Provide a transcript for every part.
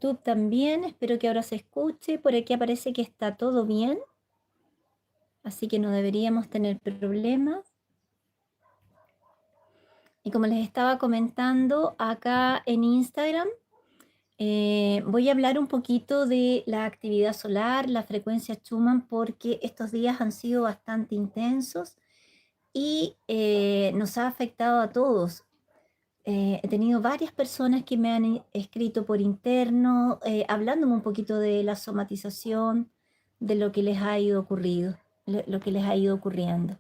YouTube también, espero que ahora se escuche. Por aquí aparece que está todo bien, así que no deberíamos tener problemas. Y como les estaba comentando acá en Instagram, voy a hablar un poquito de la actividad solar, la frecuencia Schumann, porque estos días han sido bastante intensos y nos ha afectado a todos. He tenido varias personas que me han escrito por interno, hablándome un poquito de la somatización, de lo que les ha ido ocurrido, lo que les ha ido ocurriendo.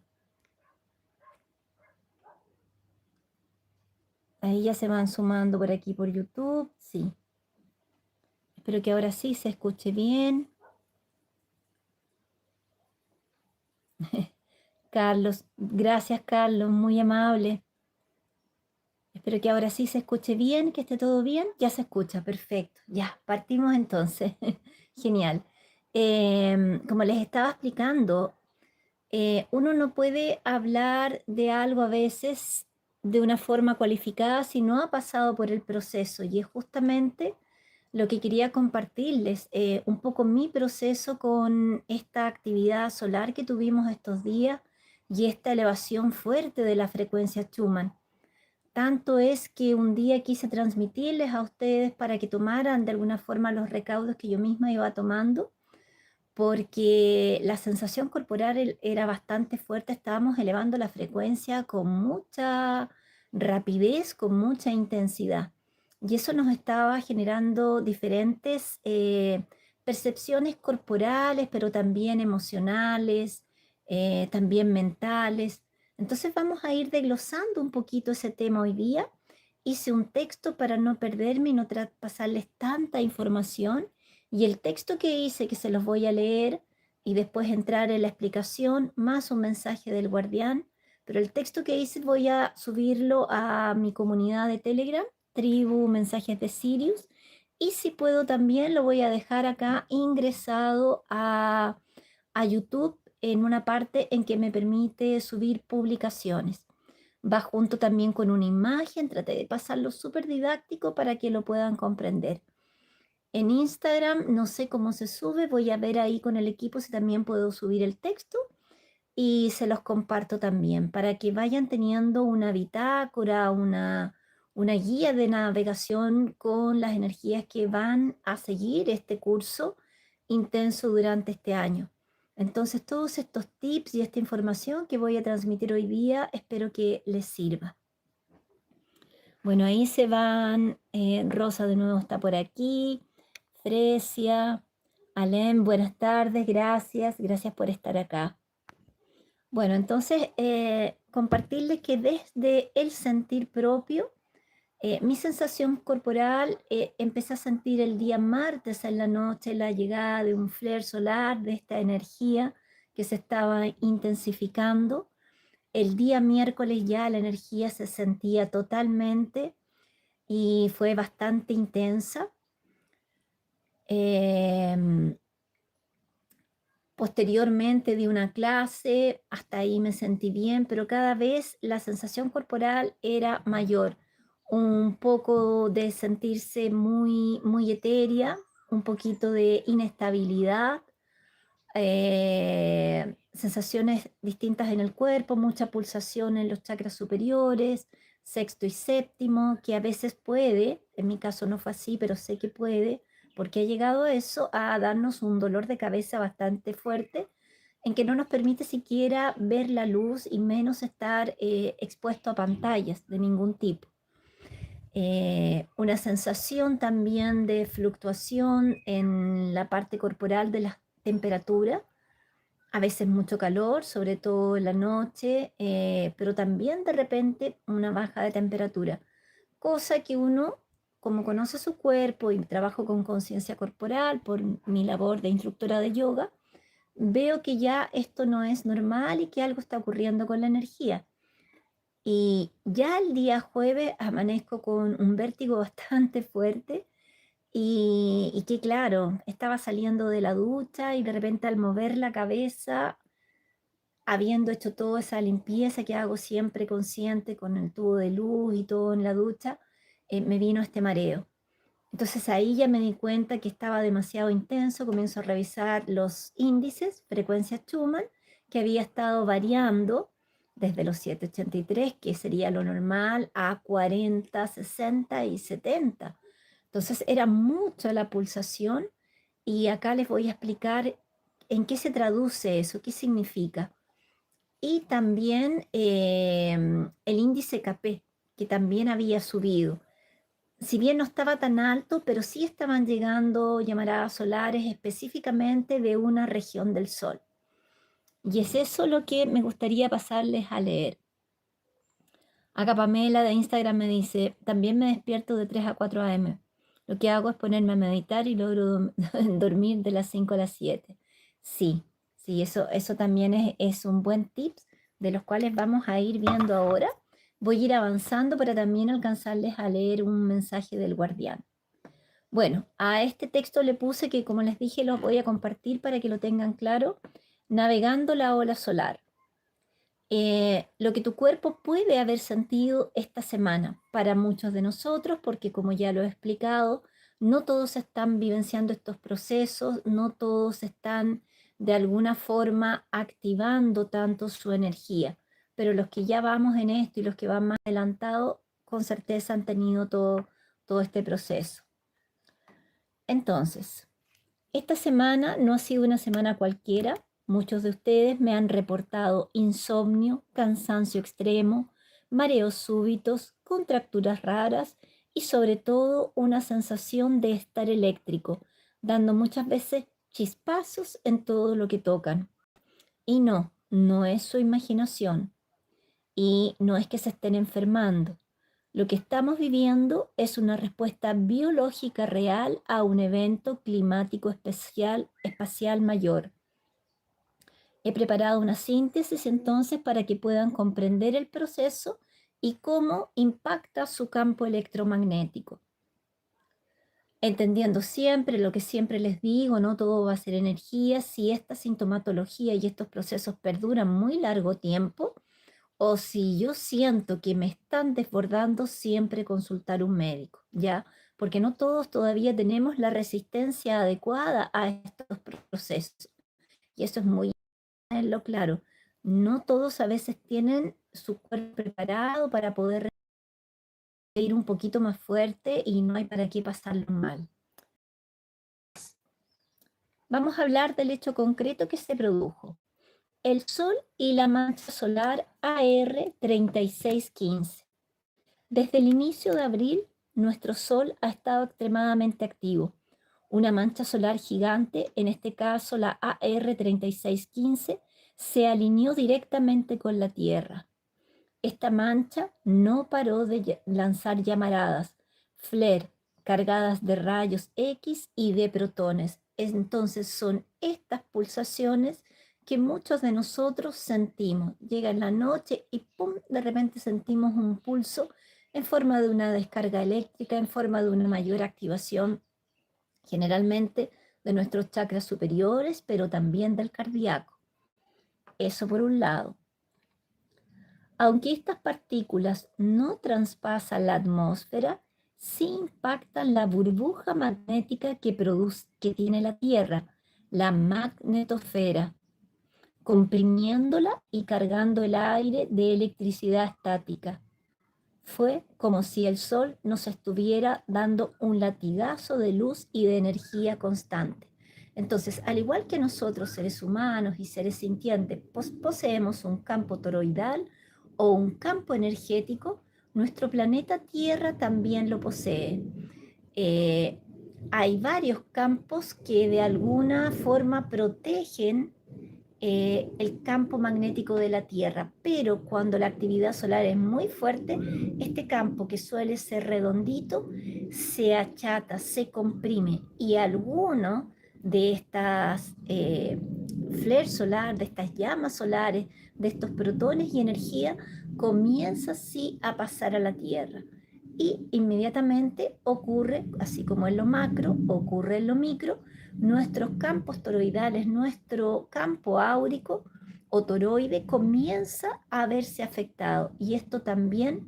Ahí ya se van sumando por aquí por YouTube, sí. Espero que ahora sí se escuche bien. Carlos, gracias Carlos, muy amable. Espero que ahora sí se escuche bien, que esté todo bien. Ya se escucha, perfecto. Ya, partimos entonces. Genial. Como les estaba explicando, uno no puede hablar de algo a veces de una forma cualificada si no ha pasado por el proceso. Y es justamente lo que quería compartirles, un poco mi proceso con esta actividad solar que tuvimos estos días y esta elevación fuerte de la frecuencia Schumann. Tanto es que un día quise transmitirles a ustedes para que tomaran de alguna forma los recaudos que yo misma iba tomando, porque la sensación corporal era bastante fuerte, estábamos elevando la frecuencia con mucha rapidez, con mucha intensidad. Y eso nos estaba generando diferentes percepciones corporales, pero también emocionales, también mentales. Entonces vamos a ir desglosando un poquito ese tema hoy día. Hice un texto para no perderme y no pasarles tanta información. Y el texto que hice, que se los voy a leer y después entrar en la explicación, más un mensaje del guardián, pero el texto que hice voy a subirlo a mi comunidad de Telegram, Tribu Mensajes de Sirius, y si puedo también lo voy a dejar acá ingresado a YouTube en una parte en que me permite subir publicaciones. Va junto también con una imagen, traté de pasarlo súper didáctico para que lo puedan comprender. En Instagram no sé cómo se sube, voy a ver ahí con el equipo si también puedo subir el texto y se los comparto también para que vayan teniendo una bitácora, una guía de navegación con las energías que van a seguir este curso intenso durante este año. Entonces todos estos tips y esta información que voy a transmitir hoy día espero que les sirva. Bueno, ahí se van, Rosa de nuevo está por aquí. Fresia, Alem, buenas tardes, gracias por estar acá. Bueno, entonces compartirles que desde el sentir propio, mi sensación corporal, empecé a sentir el día martes en la noche la llegada de un flare solar, de esta energía que se estaba intensificando. El día miércoles ya la energía se sentía totalmente y fue bastante intensa. Posteriormente di una clase, hasta ahí me sentí bien, pero cada vez la sensación corporal era mayor, un poco de sentirse muy etérea, un poquito de inestabilidad, sensaciones distintas en el cuerpo, mucha pulsación en los chakras superiores, sexto y séptimo, que a veces puede, en mi caso no fue así, pero sé que puede, porque ha llegado eso a darnos un dolor de cabeza bastante fuerte, en que no nos permite siquiera ver la luz y menos estar expuesto a pantallas de ningún tipo. Una sensación también de fluctuación en la parte corporal de la temperatura, a veces mucho calor, sobre todo en la noche, pero también de repente una baja de temperatura, cosa que uno, como conoce su cuerpo y trabajo con conciencia corporal por mi labor de instructora de yoga, veo que ya esto no es normal y que algo está ocurriendo con la energía. Y ya el día jueves amanezco con un vértigo bastante fuerte y que claro, estaba saliendo de la ducha y de repente al mover la cabeza, habiendo hecho toda esa limpieza que hago siempre consciente con el tubo de luz y todo en la ducha, me vino este mareo. Entonces ahí ya me di cuenta que estaba demasiado intenso, comienzo a revisar los índices, frecuencia Schumann, que había estado variando desde los 783, que sería lo normal, a 40, 60 y 70. Entonces era mucha la pulsación y acá les voy a explicar en qué se traduce eso, qué significa. Y también el índice KP, que también había subido. Si bien no estaba tan alto, pero sí estaban llegando llamaradas solares específicamente de una región del Sol. Y es eso lo que me gustaría pasarles a leer. Acá Pamela de Instagram me dice, también me despierto de 3 a 4 a.m. Lo que hago es ponerme a meditar y logro dormir de las 5 a las 7. Sí, sí, eso también es un buen tip de los cuales vamos a ir viendo ahora. Voy a ir avanzando para también alcanzarles a leer un mensaje del guardián. Bueno, a este texto le puse que, como les dije, los voy a compartir para que lo tengan claro. Navegando la ola solar. Lo que tu cuerpo puede haber sentido esta semana para muchos de nosotros, porque como ya lo he explicado, no todos están vivenciando estos procesos, no todos están de alguna forma activando tanto su energía, pero los que ya vamos en esto y los que van más adelantados, con certeza han tenido todo este proceso. Entonces, esta semana no ha sido una semana cualquiera. Muchos de ustedes me han reportado insomnio, cansancio extremo, mareos súbitos, contracturas raras y sobre todo una sensación de estar eléctrico, dando muchas veces chispazos en todo lo que tocan. Y no es su imaginación y no es que se estén enfermando. Lo que estamos viviendo es una respuesta biológica real a un evento climático especial, espacial mayor. He preparado una síntesis entonces para que puedan comprender el proceso y cómo impacta su campo electromagnético. Entendiendo siempre lo que siempre les digo, no todo va a ser energía. Si esta sintomatología y estos procesos perduran muy largo tiempo, o si yo siento que me están desbordando, siempre consultar un médico, ¿ya? Porque no todos todavía tenemos la resistencia adecuada a estos procesos. Y eso es muy lo claro. No todos a veces tienen su cuerpo preparado para poder ir un poquito más fuerte y no hay para qué pasarlo mal. Vamos a hablar del hecho concreto que se produjo. El Sol y la mancha solar AR3615. Desde el inicio de abril, nuestro Sol ha estado extremadamente activo. Una mancha solar gigante, en este caso la AR3615, se alineó directamente con la Tierra. Esta mancha no paró de lanzar llamaradas, flare, cargadas de rayos X y de protones. Entonces son estas pulsaciones que muchos de nosotros sentimos. Llega en la noche y ¡pum!, de repente sentimos un pulso en forma de una descarga eléctrica, en forma de una mayor activación, generalmente de nuestros chakras superiores, pero también del cardíaco. Eso por un lado. Aunque estas partículas no traspasan la atmósfera, sí impactan la burbuja magnética que tiene la Tierra, la magnetosfera, comprimiéndola y cargando el aire de electricidad estática. Fue como si el Sol nos estuviera dando un latigazo de luz y de energía constante. Entonces, al igual que nosotros, seres humanos y seres sintientes, poseemos un campo toroidal o un campo energético, nuestro planeta Tierra también lo posee. Eh, Hay varios campos que de alguna forma protegen el campo magnético de la Tierra, pero cuando la actividad solar es muy fuerte, este campo que suele ser redondito se achata, se comprime y alguno de estas flares solar, de estas llamas solares, de estos protones y energía, comienza así a pasar a la Tierra. Y inmediatamente ocurre, así como en lo macro, ocurre en lo micro, nuestros campos toroidales, nuestro campo áurico o toroide comienza a verse afectado y esto también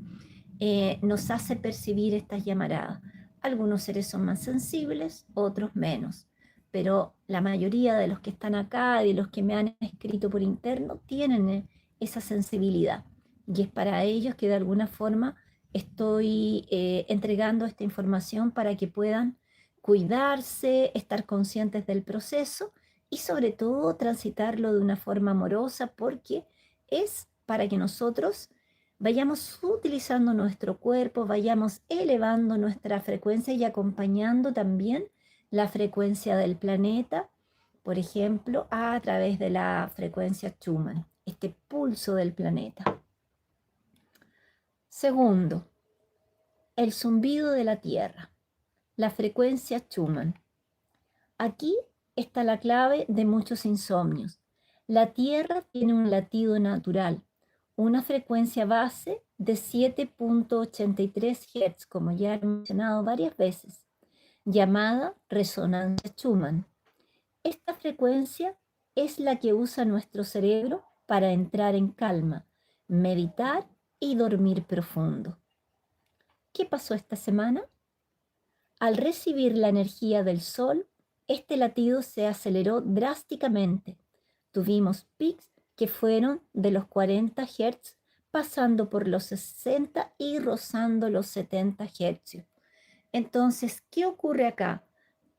nos hace percibir estas llamaradas. Algunos seres son más sensibles, otros menos. Pero la mayoría de los que están acá y de los que me han escrito por interno tienen esa sensibilidad. Y es para ellos que de alguna forma estoy entregando esta información para que puedan cuidarse, estar conscientes del proceso y sobre todo transitarlo de una forma amorosa, porque es para que nosotros vayamos utilizando nuestro cuerpo, vayamos elevando nuestra frecuencia y acompañando también la frecuencia del planeta, por ejemplo, a través de la frecuencia Schumann, este pulso del planeta. Segundo, el zumbido de la Tierra, la frecuencia Schumann. Aquí está la clave de muchos insomnios. La Tierra tiene un latido natural, una frecuencia base de 7.83 Hz, como ya he mencionado varias veces, llamada resonancia Schumann. Esta frecuencia es la que usa nuestro cerebro para entrar en calma, meditar y dormir profundo. ¿Qué pasó esta semana? Al recibir la energía del Sol, este latido se aceleró drásticamente. Tuvimos pics que fueron de los 40 Hz, pasando por los 60 y rozando los 70 Hz. Entonces, ¿qué ocurre acá?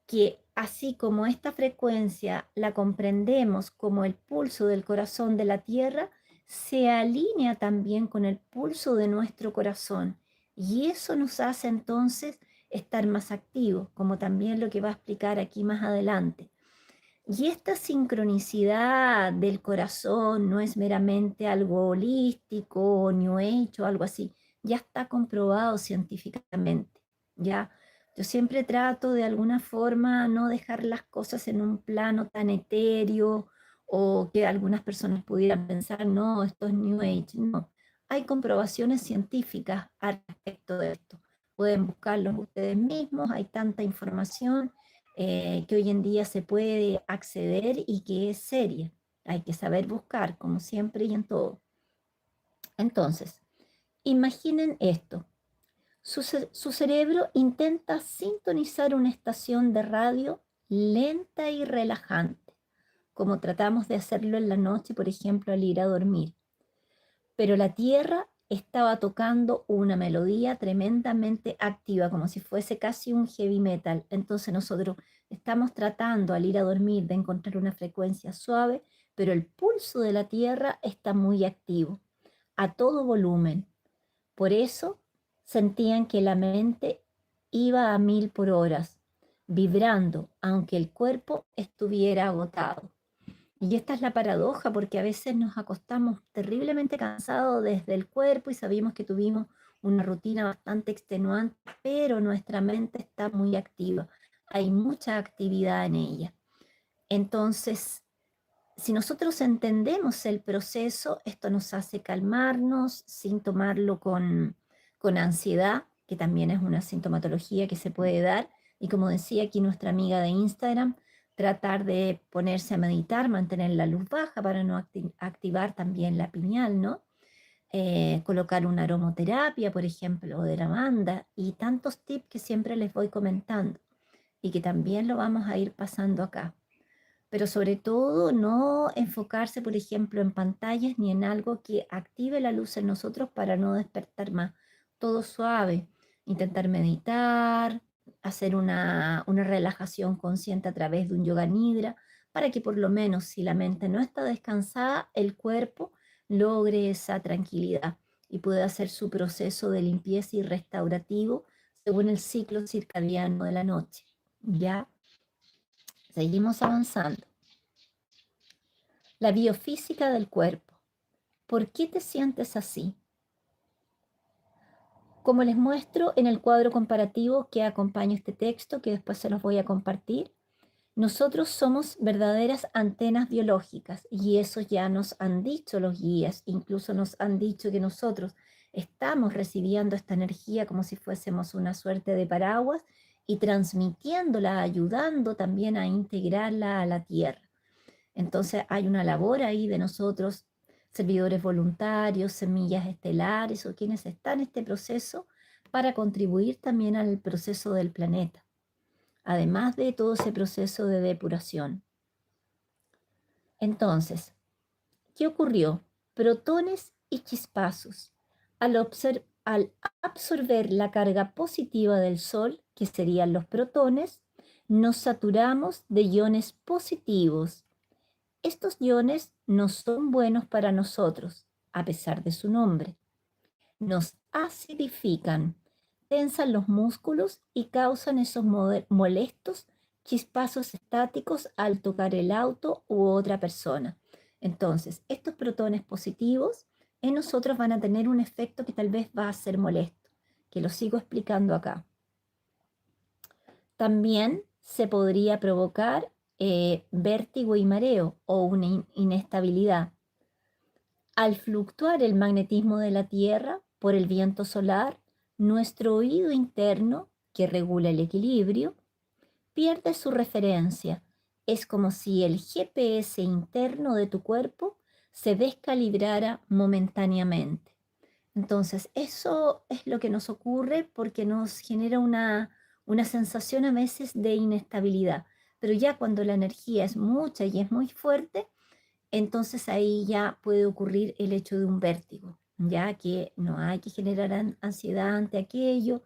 Que así como esta frecuencia la comprendemos como el pulso del corazón de la Tierra, se alinea también con el pulso de nuestro corazón. Y eso nos hace entonces estar más activos, como también lo que va a explicar aquí más adelante. Y esta sincronicidad del corazón no es meramente algo holístico o New Age o algo así, ya está comprobado científicamente, ¿ya? Yo siempre trato de alguna forma no dejar las cosas en un plano tan etéreo o que algunas personas pudieran pensar, no, esto es New Age, no. Hay comprobaciones científicas al respecto de esto. Pueden buscarlo ustedes mismos, hay tanta información que hoy en día se puede acceder y que es seria. Hay que saber buscar, como siempre y en todo. Entonces, imaginen esto. Su cerebro intenta sintonizar una estación de radio lenta y relajante, como tratamos de hacerlo en la noche, por ejemplo, al ir a dormir. Pero la Tierra estaba tocando una melodía tremendamente activa, como si fuese casi un heavy metal. Entonces nosotros estamos tratando al ir a dormir de encontrar una frecuencia suave, pero el pulso de la Tierra está muy activo, a todo volumen. Por eso sentían que la mente iba a 1000 por hora, vibrando, aunque el cuerpo estuviera agotado. Y esta es la paradoja, porque a veces nos acostamos terriblemente cansados desde el cuerpo y sabemos que tuvimos una rutina bastante extenuante, pero nuestra mente está muy activa. Hay mucha actividad en ella. Entonces, si nosotros entendemos el proceso, esto nos hace calmarnos sin tomarlo con ansiedad, que también es una sintomatología que se puede dar. Y como decía aquí nuestra amiga de Instagram, tratar de ponerse a meditar, mantener la luz baja para no activar también la pineal, ¿no? Colocar una aromoterapia, por ejemplo, o de lavanda, y tantos tips que siempre les voy comentando y que también lo vamos a ir pasando acá. Pero sobre todo no enfocarse, por ejemplo, en pantallas ni en algo que active la luz en nosotros para no despertar más. Todo suave. Intentar meditar, hacer una relajación consciente a través de un yoga nidra, para que por lo menos si la mente no está descansada, el cuerpo logre esa tranquilidad y pueda hacer su proceso de limpieza y restaurativo según el ciclo circadiano de la noche. ¿Ya? Seguimos avanzando. La biofísica del cuerpo. ¿Por qué te sientes así? Como les muestro en el cuadro comparativo que acompaña este texto, que después se los voy a compartir, nosotros somos verdaderas antenas biológicas y eso ya nos han dicho los guías, incluso nos han dicho que nosotros estamos recibiendo esta energía como si fuésemos una suerte de paraguas y transmitiéndola, ayudando también a integrarla a la tierra. Entonces hay una labor ahí de nosotros, servidores voluntarios, semillas estelares o quienes están en este proceso para contribuir también al proceso del planeta, además de todo ese proceso de depuración. Entonces, ¿qué ocurrió? Protones y chispazos. Al absorber la carga positiva del Sol, que serían los protones, nos saturamos de iones positivos. Estos iones no son buenos para nosotros, a pesar de su nombre. Nos acidifican, tensan los músculos y causan esos molestos chispazos estáticos al tocar el auto u otra persona. Entonces, estos protones positivos en nosotros van a tener un efecto que tal vez va a ser molesto, que lo sigo explicando acá. También se podría provocar vértigo y mareo o una inestabilidad. Al fluctuar el magnetismo de la Tierra por el viento solar, nuestro oído interno, que regula el equilibrio, pierde su referencia. Es como si el GPS interno de tu cuerpo se descalibrara momentáneamente. Entonces, eso es lo que nos ocurre porque nos genera una sensación a veces de inestabilidad. Pero ya cuando la energía es mucha y es muy fuerte, entonces ahí ya puede ocurrir el hecho de un vértigo, ya que no hay que generar ansiedad ante aquello,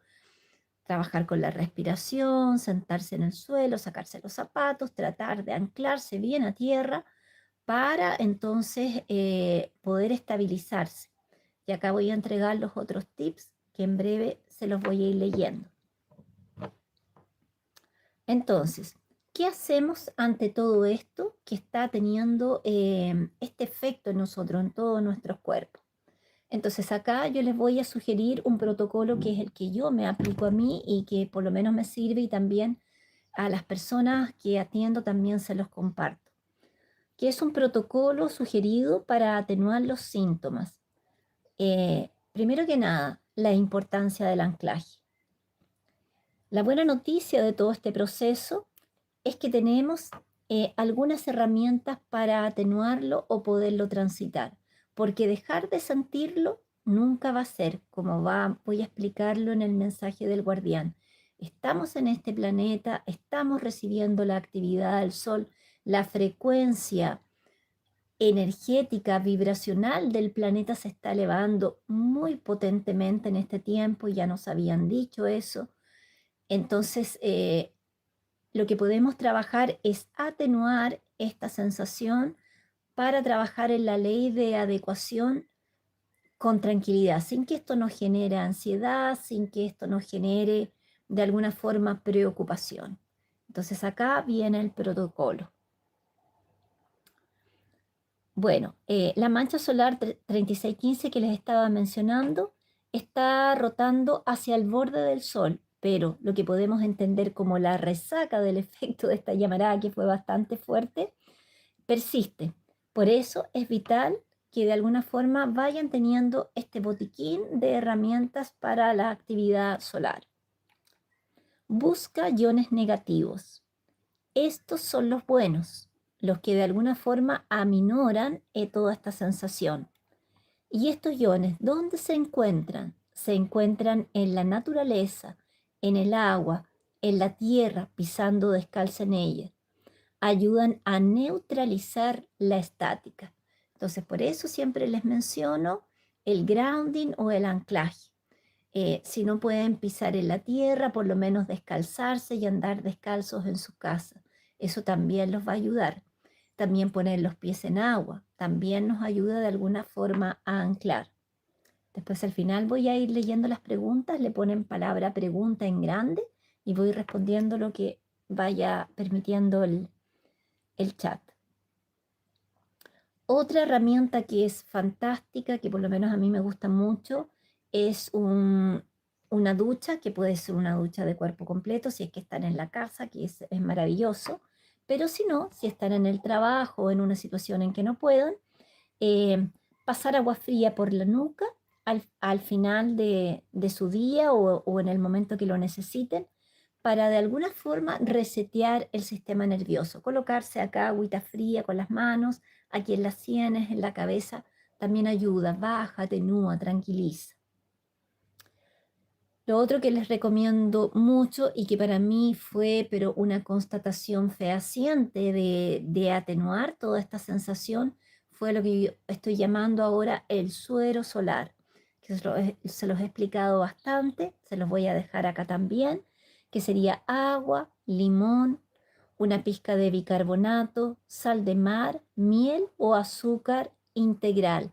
trabajar con la respiración, sentarse en el suelo, sacarse los zapatos, tratar de anclarse bien a tierra para entonces poder estabilizarse. Y acá voy a entregar los otros tips que en breve se los voy a ir leyendo. Entonces, ¿qué hacemos ante todo esto que está teniendo este efecto en nosotros, en todos nuestros cuerpos? Entonces acá yo les voy a sugerir un protocolo que es el que yo me aplico a mí y que por lo menos me sirve, y también a las personas que atiendo también se los comparto, que es un protocolo sugerido para atenuar los síntomas. Primero que nada, la importancia del anclaje. La buena noticia de todo este proceso es que tenemos algunas herramientas para atenuarlo o poderlo transitar, porque dejar de sentirlo nunca va a ser, como voy a explicarlo en el mensaje del guardián. Estamos en este planeta, estamos recibiendo la actividad del Sol, la frecuencia energética, vibracional del planeta se está elevando muy potentemente en este tiempo, ya nos habían dicho eso. Entonces, lo que podemos trabajar es atenuar esta sensación para trabajar en la ley de adecuación con tranquilidad, sin que esto nos genere ansiedad, sin que esto nos genere de alguna forma preocupación. Entonces acá viene el protocolo. Bueno, la mancha solar 3615 que les estaba mencionando está rotando hacia el borde del Sol, pero lo que podemos entender como la resaca del efecto de esta llamarada, que fue bastante fuerte, persiste. Por eso es vital que de alguna forma vayan teniendo este botiquín de herramientas para la actividad solar. Busca iones negativos. Estos son los buenos, los que de alguna forma aminoran toda esta sensación. Y estos iones, ¿dónde se encuentran? Se encuentran en la naturaleza, en el agua, en la tierra, pisando descalza en ella. Ayudan a neutralizar la estática. Entonces, por eso siempre les menciono el grounding o el anclaje. Si no pueden pisar en la tierra, por lo menos descalzarse y andar descalzos en su casa. Eso también los va a ayudar. También poner los pies en agua, también nos ayuda de alguna forma a anclar. Después al final voy a ir leyendo las preguntas, le ponen palabra pregunta en grande y voy respondiendo lo que vaya permitiendo el chat. Otra herramienta que es fantástica, que por lo menos a mí me gusta mucho, es una ducha, que puede ser una ducha de cuerpo completo, si es que están en la casa, que es maravilloso, pero si no, si están en el trabajo o en una situación en que no puedan, pasar agua fría por la nuca al final de su día o en el momento que lo necesiten, para de alguna forma resetear el sistema nervioso. Colocarse acá agüita fría con las manos, aquí en las sienes, en la cabeza, también ayuda, baja, atenúa, tranquiliza. Lo otro que les recomiendo mucho y que para mí fue pero una constatación fehaciente de atenuar toda esta sensación fue lo que yo estoy llamando ahora el suero solar, que se los he explicado bastante, se los voy a dejar acá también, que sería agua, limón, una pizca de bicarbonato, sal de mar, miel o azúcar integral.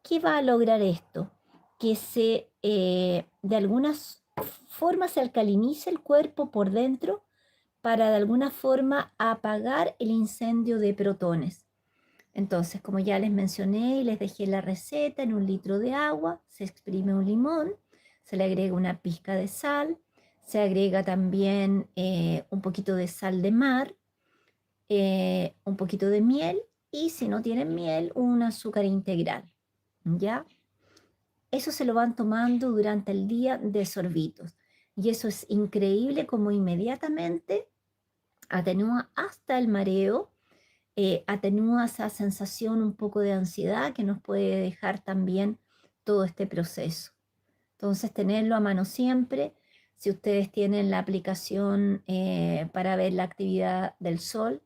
¿Qué va a lograr esto? Que de alguna forma se alcalinice el cuerpo por dentro para de alguna forma apagar el incendio de protones. Entonces, como ya les mencioné y les dejé la receta, en 1 litro de agua se exprime un limón, se le agrega una pizca de sal, se agrega también un poquito de sal de mar, un poquito de miel y si no tienen miel, un azúcar integral. ¿Ya? Eso se lo van tomando durante el día de sorbitos. Y eso es increíble como inmediatamente atenúa hasta el mareo, atenúa esa sensación un poco de ansiedad que nos puede dejar también todo este proceso. Entonces, tenerlo a mano siempre. Si ustedes tienen la aplicación para ver la actividad del sol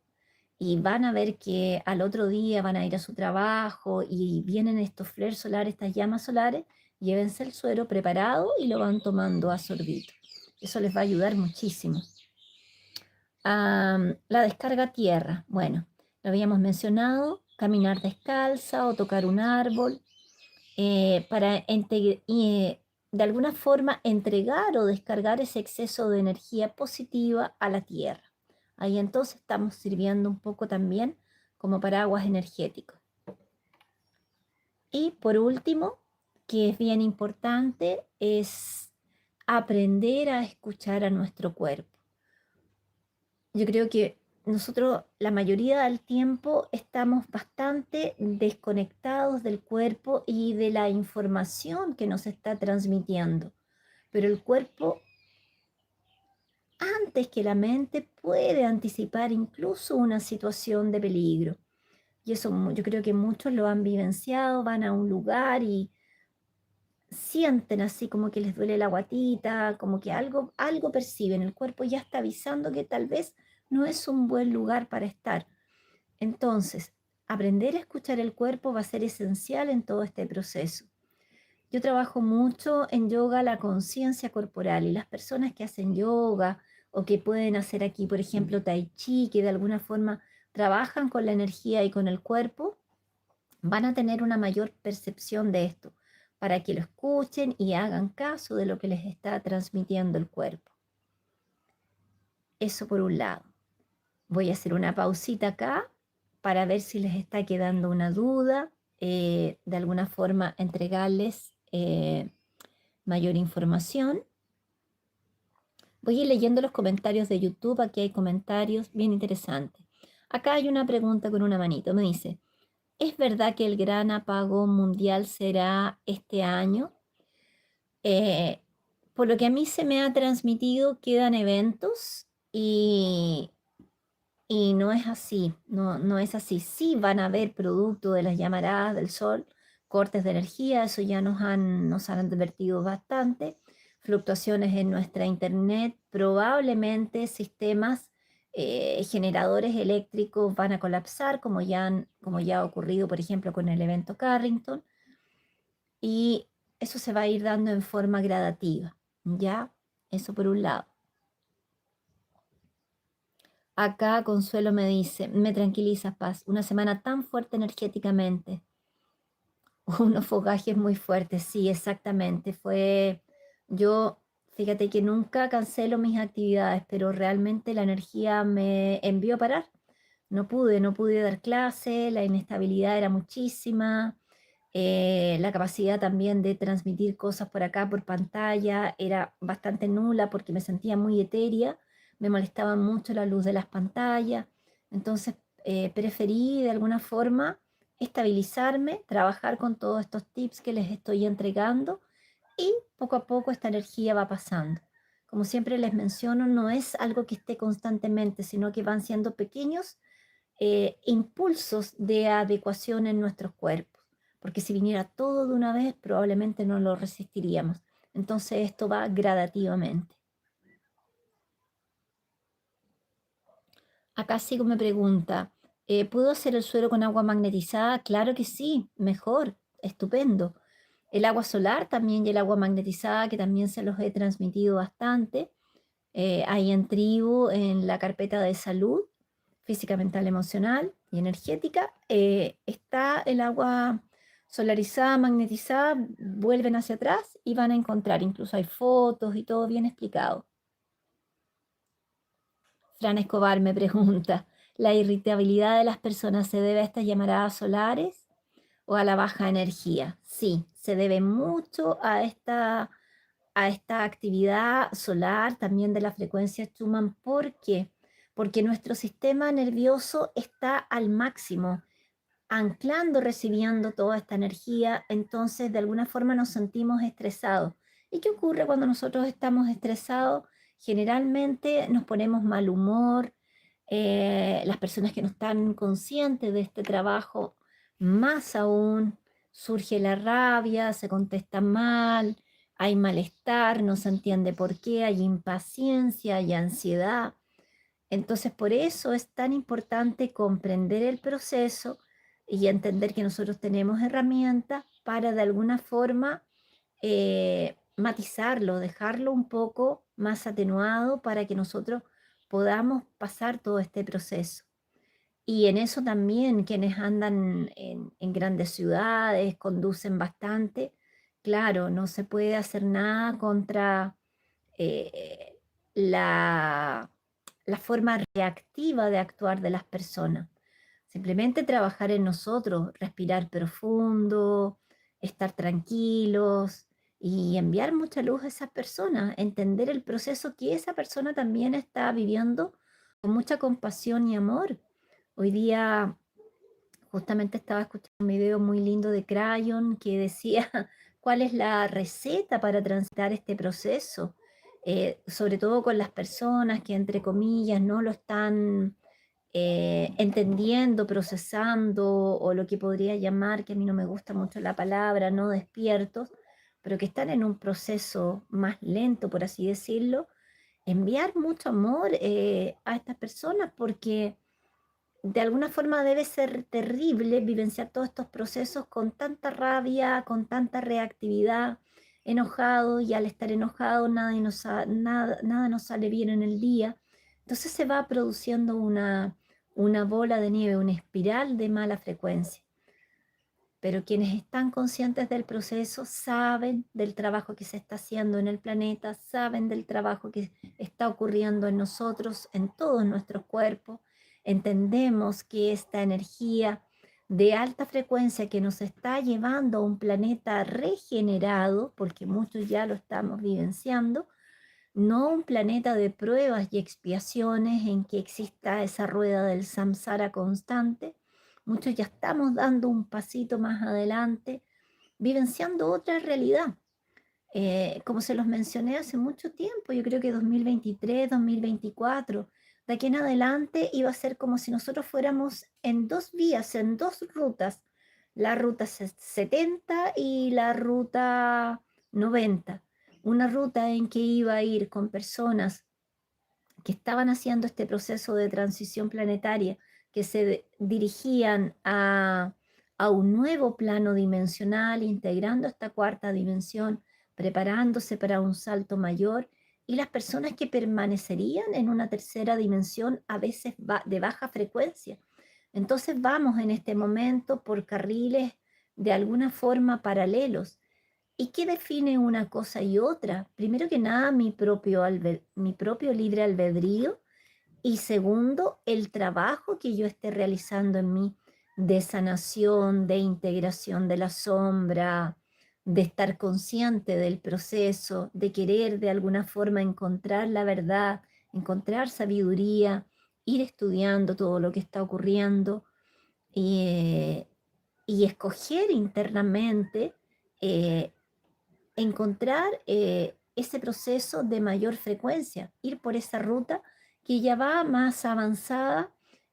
y van a ver que al otro día van a ir a su trabajo y vienen estos flares solares, estas llamas solares, llévense el suero preparado y lo van tomando a sorbito. Eso les va a ayudar muchísimo. La descarga a tierra. Bueno, lo habíamos mencionado, caminar descalza o tocar un árbol para de alguna forma entregar o descargar ese exceso de energía positiva a la tierra. Ahí entonces estamos sirviendo un poco también como paraguas energéticos. Y por último, que es bien importante, es aprender a escuchar a nuestro cuerpo. Yo creo que nosotros la mayoría del tiempo estamos bastante desconectados del cuerpo y de la información que nos está transmitiendo, pero el cuerpo, antes que la mente, puede anticipar incluso una situación de peligro. Y eso yo creo que muchos lo han vivenciado, van a un lugar y sienten así como que les duele la guatita, como que algo perciben, el cuerpo ya está avisando que tal vez no es un buen lugar para estar. Entonces, aprender a escuchar el cuerpo va a ser esencial en todo este proceso. Yo trabajo mucho en yoga la conciencia corporal y las personas que hacen yoga o que pueden hacer aquí, por ejemplo, tai chi, que de alguna forma trabajan con la energía y con el cuerpo, van a tener una mayor percepción de esto, para que lo escuchen y hagan caso de lo que les está transmitiendo el cuerpo. Eso por un lado. Voy a hacer una pausita acá para ver si les está quedando una duda, de alguna forma entregarles mayor información. Voy a ir leyendo los comentarios de YouTube, aquí hay comentarios bien interesantes. Acá hay una pregunta con una manito, me dice, ¿es verdad que el gran apagón mundial será este año? Eh, por lo que a mí se me ha transmitido, quedan eventos y no es así, no es así. Sí van a haber producto de las llamaradas del sol, cortes de energía, eso ya nos han advertido bastante, fluctuaciones en nuestra internet, probablemente sistemas generadores eléctricos van a colapsar, como ya ha ocurrido, por ejemplo, con el evento Carrington, y eso se va a ir dando en forma gradativa, ¿ya? Eso por un lado. Acá Consuelo me dice, me tranquiliza, Paz, una semana tan fuerte energéticamente, unos fogajes muy fuertes, sí, exactamente, yo, fíjate que nunca cancelo mis actividades, pero realmente la energía me envió a parar, no pude dar clase, la inestabilidad era muchísima, la capacidad también de transmitir cosas por acá, por pantalla, era bastante nula porque me sentía muy etérea, me molestaba mucho la luz de las pantallas, entonces preferí de alguna forma estabilizarme, trabajar con todos estos tips que les estoy entregando y poco a poco esta energía va pasando. Como siempre les menciono, no es algo que esté constantemente, sino que van siendo pequeños impulsos de adecuación en nuestros cuerpos, porque si viniera todo de una vez, probablemente no lo resistiríamos. Entonces esto va gradativamente. Acá Sigo me pregunta, ¿puedo hacer el suero con agua magnetizada? Claro que sí, mejor, estupendo. El agua solar también y el agua magnetizada, que también se los he transmitido bastante. Hay en Tribu, en la carpeta de salud, física, mental, emocional y energética, está el agua solarizada, magnetizada, vuelven hacia atrás y van a encontrar, incluso hay fotos y todo bien explicado. Fran Escobar me pregunta, ¿la irritabilidad de las personas se debe a estas llamaradas solares o a la baja energía? Sí, se debe mucho a esta actividad solar, también de la frecuencia Schumann. ¿Por qué? Porque nuestro sistema nervioso está al máximo, anclando, recibiendo toda esta energía, entonces de alguna forma nos sentimos estresados. ¿Y qué ocurre cuando nosotros estamos estresados? Generalmente nos ponemos mal humor, las personas que no están conscientes de este trabajo, más aún, surge la rabia, se contesta mal, hay malestar, no se entiende por qué, hay impaciencia, hay ansiedad. Entonces, por eso es tan importante comprender el proceso y entender que nosotros tenemos herramientas para de alguna forma matizarlo, dejarlo un poco más atenuado para que nosotros podamos pasar todo este proceso. Y en eso también quienes andan en grandes ciudades conducen bastante. Claro, no se puede hacer nada contra eh, la, la forma reactiva de actuar de las personas. Simplemente trabajar en nosotros, respirar profundo, estar tranquilos y enviar mucha luz a esas personas, entender el proceso que esa persona también está viviendo con mucha compasión y amor. Hoy día justamente estaba escuchando un video muy lindo de Crayon que decía cuál es la receta para transitar este proceso, sobre todo con las personas que entre comillas no lo están entendiendo, procesando, o lo que podría llamar, que a mí no me gusta mucho la palabra, no despiertos, pero que están en un proceso más lento, por así decirlo, enviar mucho amor a estas personas porque de alguna forma debe ser terrible vivenciar todos estos procesos con tanta rabia, con tanta reactividad, enojado, y al estar enojado nada nos sale bien en el día. Entonces se va produciendo una bola de nieve, una espiral de mala frecuencia. Pero quienes están conscientes del proceso saben del trabajo que se está haciendo en el planeta, saben del trabajo que está ocurriendo en nosotros, en todos nuestros cuerpos. Entendemos que esta energía de alta frecuencia que nos está llevando a un planeta regenerado, porque muchos ya lo estamos vivenciando, no un planeta de pruebas y expiaciones en que exista esa rueda del samsara constante. Muchos ya estamos dando un pasito más adelante, vivenciando otra realidad. Como se los mencioné hace mucho tiempo, yo creo que 2023, 2024, de aquí en adelante iba a ser como si nosotros fuéramos en dos vías, en dos rutas, la ruta 70 y la ruta 90. Una ruta en que iba a ir con personas que estaban haciendo este proceso de transición planetaria, que se dirigían a un nuevo plano dimensional, integrando esta cuarta dimensión, preparándose para un salto mayor, y las personas que permanecerían en una tercera dimensión, a veces de baja frecuencia. Entonces vamos en este momento por carriles de alguna forma paralelos. ¿Y qué define una cosa y otra? Primero que nada, mi propio libre albedrío, y segundo, el trabajo que yo esté realizando en mí de sanación, de integración de la sombra, de estar consciente del proceso, de querer de alguna forma encontrar la verdad, encontrar sabiduría, ir estudiando todo lo que está ocurriendo y, y escoger internamente encontrar ese proceso de mayor frecuencia, ir por esa ruta que ya va más avanzada,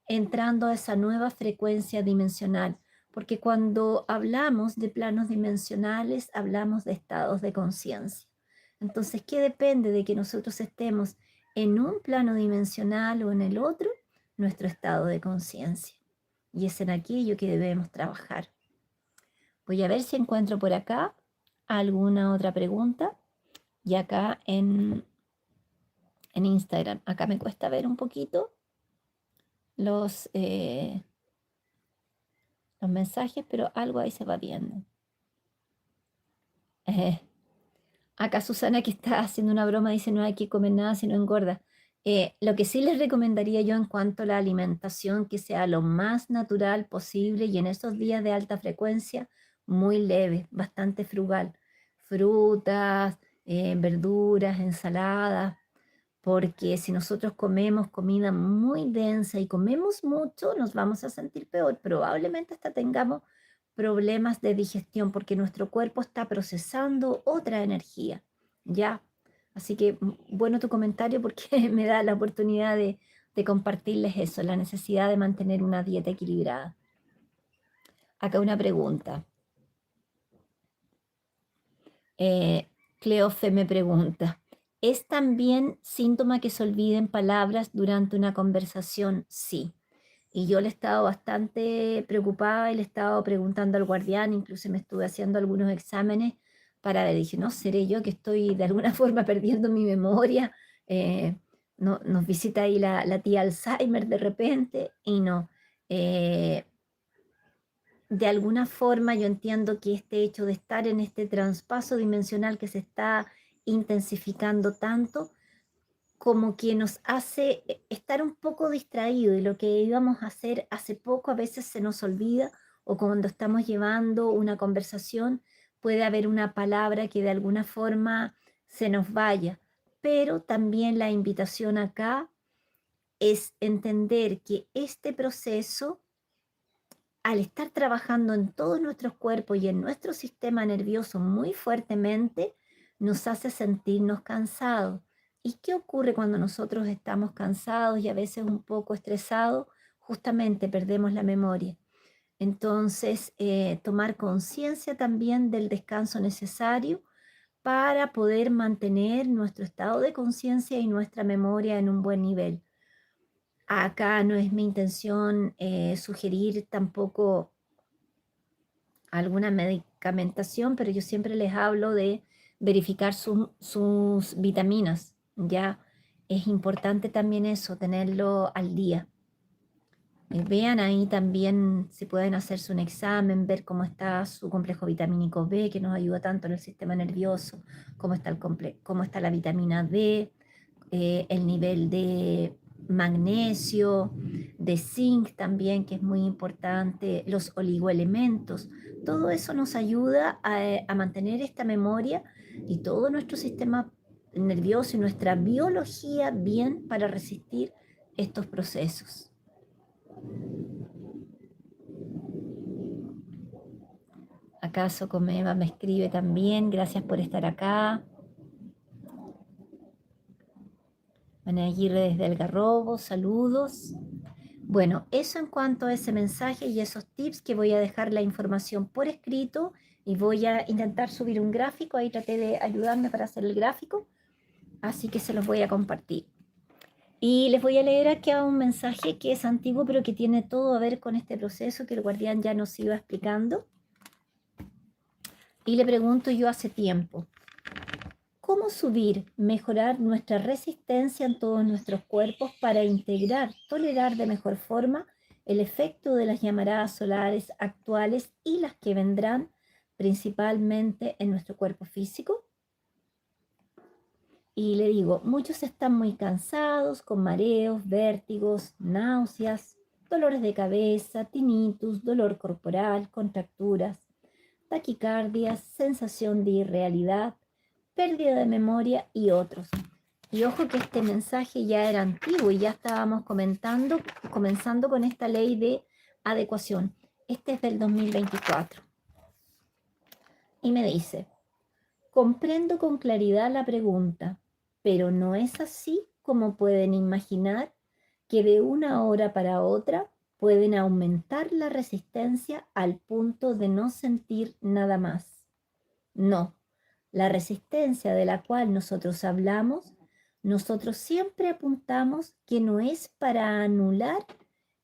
entrando a esa nueva frecuencia dimensional. Porque cuando hablamos de planos dimensionales, hablamos de estados de conciencia. Entonces, ¿qué depende de que nosotros estemos en un plano dimensional o en el otro? Nuestro estado de conciencia. Y es en aquello que debemos trabajar. Voy a ver si encuentro por acá alguna otra pregunta. Y acá en Instagram, acá me cuesta ver un poquito los mensajes, pero algo ahí se va viendo. Acá Susana, que está haciendo una broma, dice no hay que comer nada si no engorda. Lo que sí les recomendaría yo en cuanto a la alimentación, que sea lo más natural posible y en esos días de alta frecuencia, muy leve, bastante frugal. Frutas, verduras, ensaladas, porque si nosotros comemos comida muy densa y comemos mucho, nos vamos a sentir peor. Probablemente hasta tengamos problemas de digestión porque nuestro cuerpo está procesando otra energía, ¿ya? Así que bueno tu comentario porque me da la oportunidad de compartirles eso, la necesidad de mantener una dieta equilibrada. Acá una pregunta. Cleofe me pregunta, ¿es también síntoma que se olviden palabras durante una conversación? Sí. Y yo le he estado bastante preocupada y le he estado preguntando al guardián, incluso me estuve haciendo algunos exámenes para ver, dije, no, seré yo que estoy de alguna forma perdiendo mi memoria. Eh, no, nos visita ahí la tía Alzheimer de repente y no. Eh, de alguna forma yo entiendo que este hecho de estar en este traspaso dimensional que se está intensificando tanto, como que nos hace estar un poco distraído y lo que íbamos a hacer hace poco a veces se nos olvida o cuando estamos llevando una conversación puede haber una palabra que de alguna forma se nos vaya. Pero también la invitación acá es entender que este proceso al estar trabajando en todos nuestros cuerpos y en nuestro sistema nervioso muy fuertemente, nos hace sentirnos cansados. ¿Y qué ocurre cuando nosotros estamos cansados y a veces un poco estresados? Justamente perdemos la memoria. Entonces, tomar conciencia también del descanso necesario para poder mantener nuestro estado de conciencia y nuestra memoria en un buen nivel. Acá no es mi intención sugerir tampoco alguna medicamentación, pero yo siempre les hablo de verificar sus vitaminas, ¿ya? Es importante también eso, tenerlo al día. Vean ahí también si pueden hacerse un examen, ver cómo está su complejo vitamínico B, que nos ayuda tanto en el sistema nervioso, cómo está la vitamina D, el nivel de magnesio, de zinc también, que es muy importante, los oligoelementos. Todo eso nos ayuda a mantener esta memoria y todo nuestro sistema nervioso y nuestra biología bien para resistir estos procesos. ¿Acaso Comeva me escribe también? Gracias por estar acá. Ana Aguirre desde Algarrobo, saludos. Bueno, eso en cuanto a ese mensaje y esos tips, que voy a dejar la información por escrito y voy a intentar subir un gráfico. Ahí traté de ayudarme para hacer el gráfico, así que se los voy a compartir. Y les voy a leer aquí un mensaje que es antiguo, pero que tiene todo a ver con este proceso que el guardián ya nos iba explicando. Y le pregunto yo hace tiempo, ¿cómo mejorar nuestra resistencia en todos nuestros cuerpos para integrar, tolerar de mejor forma el efecto de las llamaradas solares actuales y las que vendrán, principalmente en nuestro cuerpo físico? Y le digo, muchos están muy cansados, con mareos, vértigos, náuseas, dolores de cabeza, tinnitus, dolor corporal, contracturas, taquicardias, sensación de irrealidad, pérdida de memoria y otros. Y ojo que este mensaje ya era antiguo y ya estábamos comenzando con esta ley de adecuación. Este es del 2024. Y me dice, comprendo con claridad la pregunta, pero no es así como pueden imaginar que de una hora para otra pueden aumentar la resistencia al punto de no sentir nada más. No, La resistencia de la cual nosotros hablamos, nosotros siempre apuntamos que no es para anular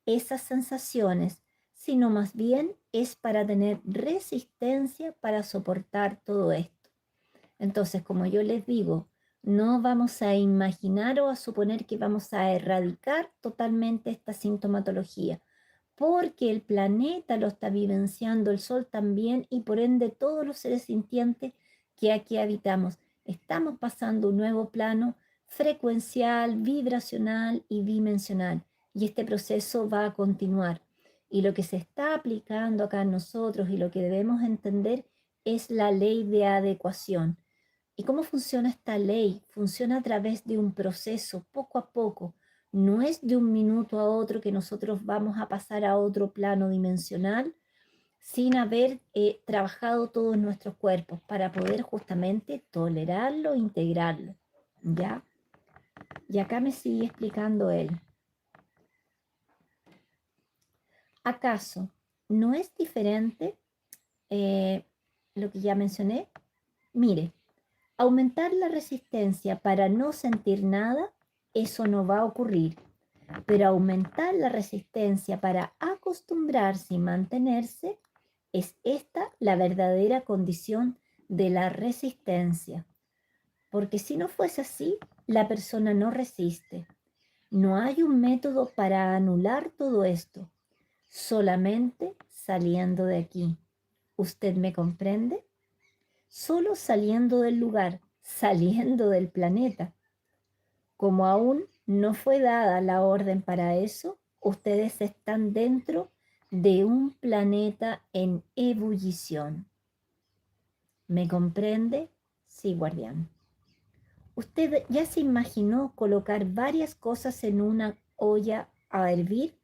esas sensaciones, sino más bien es para tener resistencia para soportar todo esto. Entonces, como yo les digo, no vamos a imaginar o a suponer que vamos a erradicar totalmente esta sintomatología, porque el planeta lo está vivenciando, el sol también, y por ende todos los seres sintientes que aquí habitamos. Estamos pasando un nuevo plano frecuencial, vibracional y dimensional, y este proceso va a continuar. Y lo que se está aplicando acá en nosotros y lo que debemos entender es la ley de adecuación. ¿Y cómo funciona esta ley? Funciona a través de un proceso, poco a poco. No es de un minuto a otro que nosotros vamos a pasar a otro plano dimensional sin haber trabajado todos nuestros cuerpos para poder justamente tolerarlo, integrarlo. ¿Ya? Y acá me sigue explicando él. ¿Acaso no es diferente lo que ya mencioné? Mire, aumentar la resistencia para no sentir nada, eso no va a ocurrir. Pero aumentar la resistencia para acostumbrarse y mantenerse, es esta la verdadera condición de la resistencia. Porque si no fuese así, la persona no resiste. No hay un método para anular todo esto, solamente saliendo de aquí. ¿Usted me comprende? Solo saliendo del lugar, saliendo del planeta. Como aún no fue dada la orden para eso, ustedes están dentro de un planeta en ebullición. ¿Me comprende? Sí, guardián. ¿Usted ya se imaginó colocar varias cosas en una olla a hervir?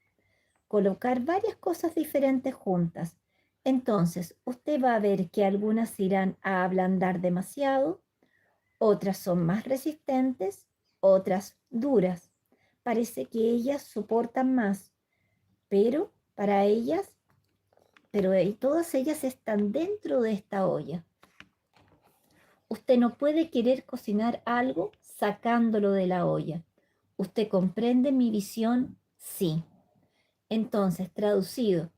Colocar varias cosas diferentes juntas. Entonces, usted va a ver que algunas irán a ablandar demasiado, otras son más resistentes, otras duras. Parece que ellas soportan más, pero para ellas, todas ellas están dentro de esta olla. Usted no puede querer cocinar algo sacándolo de la olla. ¿Usted comprende mi visión? Sí. Entonces, traducido,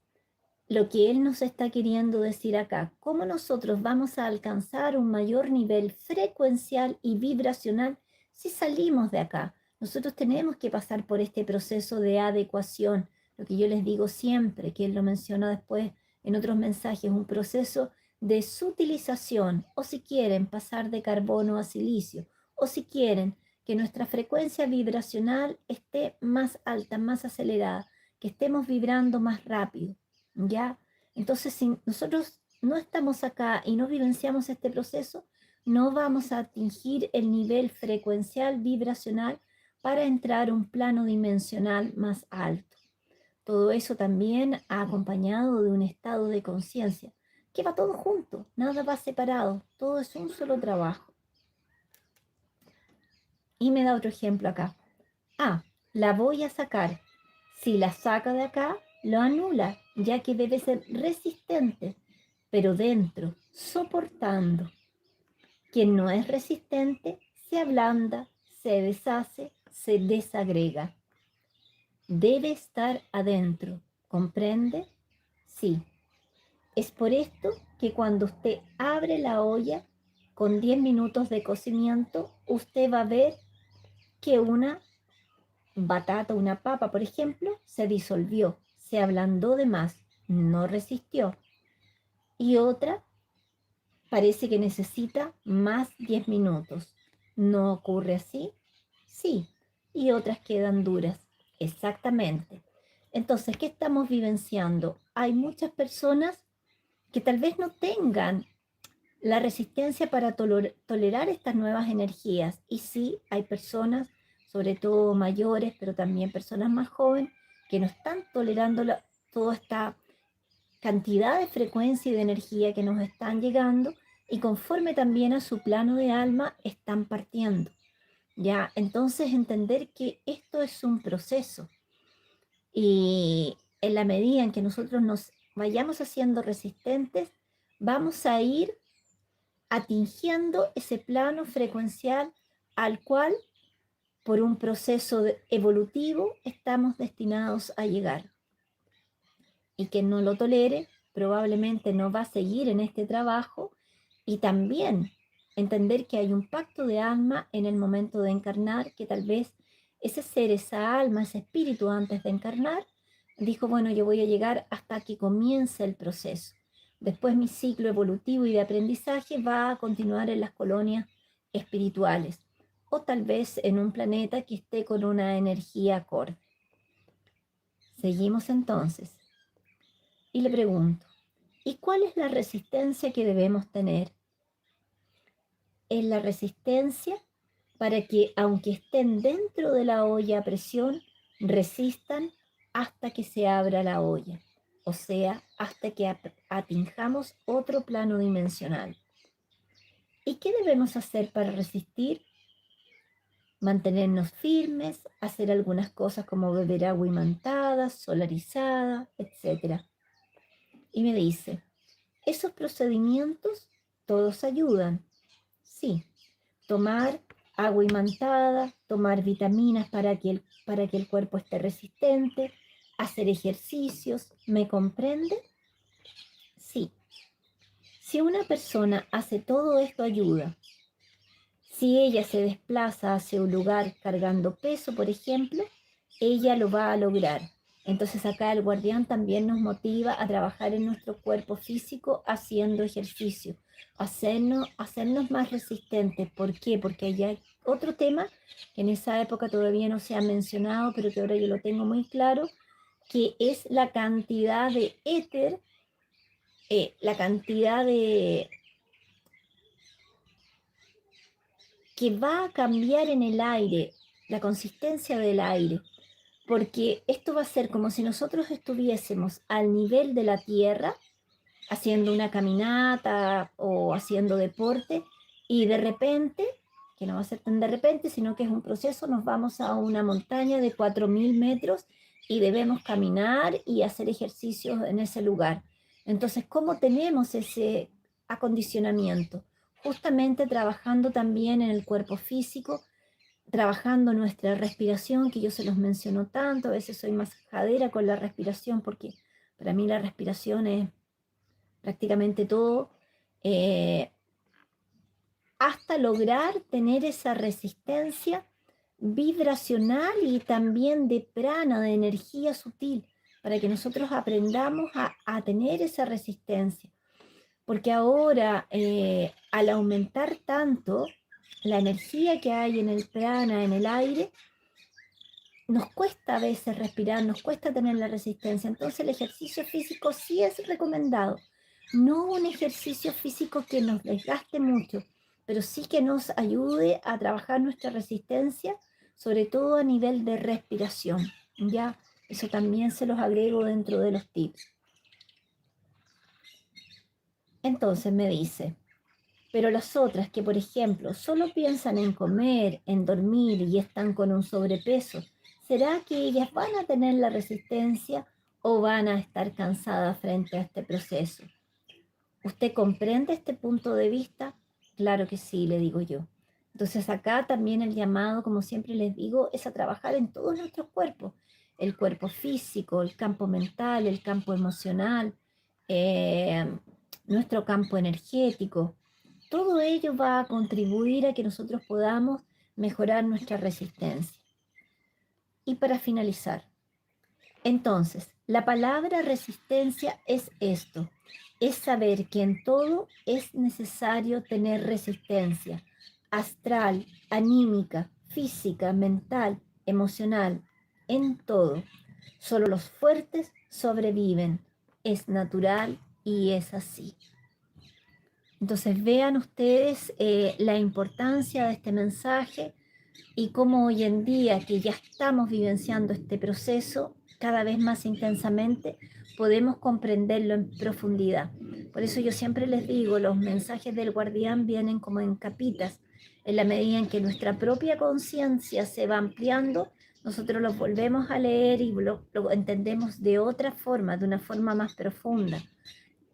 lo que él nos está queriendo decir acá, cómo nosotros vamos a alcanzar un mayor nivel frecuencial y vibracional si salimos de acá. Nosotros tenemos que pasar por este proceso de adecuación, lo que yo les digo siempre, que él lo menciona después en otros mensajes, un proceso de sutilización, o si quieren pasar de carbono a silicio, o si quieren que nuestra frecuencia vibracional esté más alta, más acelerada, que estemos vibrando más rápido. ¿Ya? Entonces, si nosotros no estamos acá y no vivenciamos este proceso, no vamos a atingir el nivel frecuencial vibracional para entrar a un plano dimensional más alto. Todo eso también acompañado de un estado de conciencia, que va todo junto, nada va separado, todo es un solo trabajo. Y me da otro ejemplo acá. Ah, la voy a sacar. Si la saca de acá, lo anula, ya que debe ser resistente, pero dentro, soportando. Quien no es resistente, se ablanda, se deshace, se desagrega. Debe estar adentro, ¿comprende? Sí. Es por esto que cuando usted abre la olla, con 10 minutos de cocimiento, usted va a ver que una batata, una papa, por ejemplo, se disolvió, se ablandó de más, no resistió. Y otra parece que necesita más 10 minutos. ¿No ocurre así? Sí. Y otras quedan duras. Exactamente. Entonces, ¿qué estamos vivenciando? Hay muchas personas que tal vez no tengan la resistencia para tolerar estas nuevas energías. Y sí, hay personas, sobre todo mayores, pero también personas más jóvenes, que no están tolerando toda esta cantidad de frecuencia y de energía que nos están llegando y conforme también a su plano de alma están partiendo. Ya, entonces entender que esto es un proceso y en la medida en que nosotros nos vayamos haciendo resistentes, vamos a ir atingiendo ese plano frecuencial al cual, por un proceso evolutivo, estamos destinados a llegar. Y quien no lo tolere probablemente no va a seguir en este trabajo, y también entender que hay un pacto de alma en el momento de encarnar, que tal vez ese ser, esa alma, ese espíritu antes de encarnar, dijo, bueno, yo voy a llegar hasta que comience el proceso. Después mi ciclo evolutivo y de aprendizaje va a continuar en las colonias espirituales, o tal vez en un planeta que esté con una energía acorde. Seguimos entonces. Y le pregunto, ¿y cuál es la resistencia que debemos tener? Es la resistencia para que, aunque estén dentro de la olla a presión, resistan hasta que se abra la olla, o sea, hasta que atinjamos otro plano dimensional. ¿Y qué debemos hacer para resistir? Mantenernos firmes, hacer algunas cosas como beber agua imantada, solarizada, etc. Y me dice, esos procedimientos todos ayudan. Sí, tomar agua imantada, tomar vitaminas para que el cuerpo esté resistente, hacer ejercicios. ¿Me comprende? Sí. Si una persona hace todo esto ayuda. Si ella se desplaza hacia un lugar cargando peso, por ejemplo, ella lo va a lograr. Entonces acá el guardián también nos motiva a trabajar en nuestro cuerpo físico haciendo ejercicio, hacernos más resistentes. ¿Por qué? Porque hay otro tema que en esa época todavía no se ha mencionado, pero que ahora yo lo tengo muy claro, que es la cantidad de éter, la cantidad de que va a cambiar en el aire, la consistencia del aire, porque esto va a ser como si nosotros estuviésemos al nivel de la tierra, haciendo una caminata o haciendo deporte, y de repente, que no va a ser tan de repente, sino que es un proceso, nos vamos a una montaña de 4.000 metros y debemos caminar y hacer ejercicios en ese lugar. Entonces, ¿cómo tenemos ese acondicionamiento? Justamente trabajando también en el cuerpo físico, trabajando nuestra respiración, que yo se los menciono tanto, a veces soy más jadera con la respiración porque para mí la respiración es prácticamente todo, eh, hasta lograr tener esa resistencia vibracional y también de prana, de energía sutil, para que nosotros aprendamos a tener esa resistencia. Porque ahora, al aumentar tanto la energía que hay en el prana, en el aire, nos cuesta a veces respirar, nos cuesta tener la resistencia. Entonces el ejercicio físico sí es recomendado. No un ejercicio físico que nos desgaste mucho, pero sí que nos ayude a trabajar nuestra resistencia, sobre todo a nivel de respiración. Ya, eso también se los agrego dentro de los tips. Entonces me dice, pero las otras que, por ejemplo, solo piensan en comer, en dormir y están con un sobrepeso, ¿será que ellas van a tener la resistencia o van a estar cansadas frente a este proceso? ¿Usted comprende este punto de vista? Claro que sí, le digo yo. Entonces acá también el llamado, como siempre les digo, es a trabajar en todos nuestros cuerpos. El cuerpo físico, el campo mental, el campo emocional, eh, nuestro campo energético. Todo ello va a contribuir a que nosotros podamos mejorar nuestra resistencia. Y para finalizar, entonces, la palabra resistencia es esto, es saber que en todo es necesario tener resistencia, astral, anímica, física, mental, emocional, en todo. Solo los fuertes sobreviven, es natural y es así. Entonces vean ustedes la importancia de este mensaje y cómo hoy en día que ya estamos vivenciando este proceso cada vez más intensamente, podemos comprenderlo en profundidad. Por eso yo siempre les digo, los mensajes del guardián vienen como en capitas. En la medida en que nuestra propia conciencia se va ampliando, nosotros los volvemos a leer y lo entendemos de otra forma, de una forma más profunda.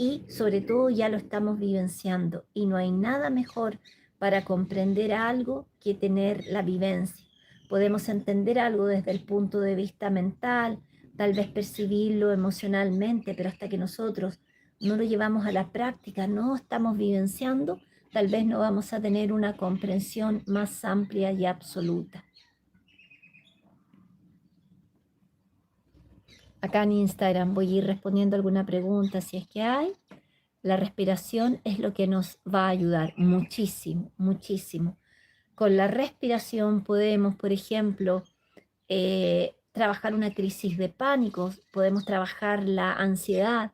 y sobre todo ya lo estamos vivenciando y no hay nada mejor para comprender algo que tener la vivencia. Podemos entender algo desde el punto de vista mental, tal vez percibirlo emocionalmente, pero hasta que nosotros no lo llevamos a la práctica, no estamos vivenciando, tal vez no vamos a tener una comprensión más amplia y absoluta. Acá en Instagram voy a ir respondiendo alguna pregunta si es que hay. La respiración es lo que nos va a ayudar muchísimo, muchísimo. Con la respiración podemos, por ejemplo, trabajar una crisis de pánico, podemos trabajar la ansiedad,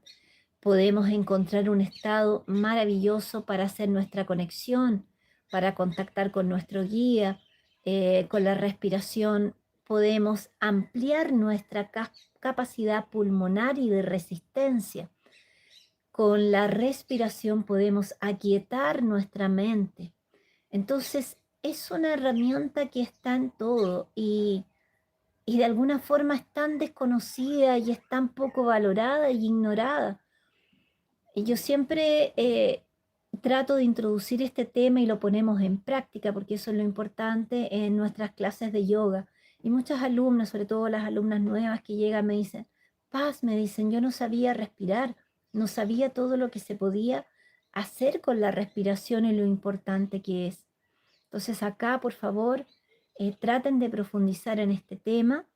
podemos encontrar un estado maravilloso para hacer nuestra conexión, para contactar con nuestro guía. Con la respiración podemos ampliar nuestra capacidad pulmonar y de resistencia. Con la respiración podemos aquietar nuestra mente. Entonces, es una herramienta que está en todo y de alguna forma es tan desconocida y es tan poco valorada y ignorada. Y yo siempre trato de introducir este tema y lo ponemos en práctica, porque eso es lo importante en nuestras clases de yoga. Y muchas alumnas, sobre todo las alumnas nuevas que llegan, me dicen, Paz, me dicen, yo no sabía respirar, no sabía todo lo que se podía hacer con la respiración y lo importante que es. Entonces acá, por favor, traten de profundizar en este tema.